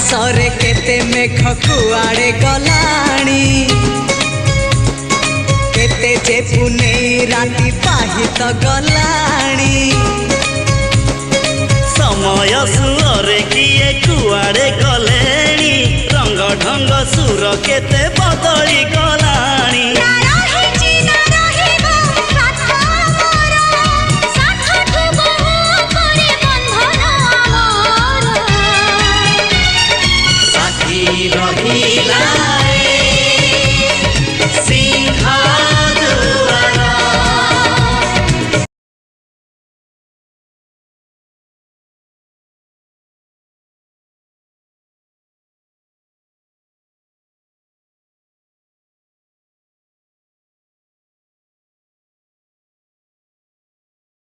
आकाशरे केते मेघ कुआड़े गलाणी केते जे पुनेई राति पाहित गलाणी समय सुरे किए कुआड़े गलेणी रंग ढंग सुर केते बदली गला।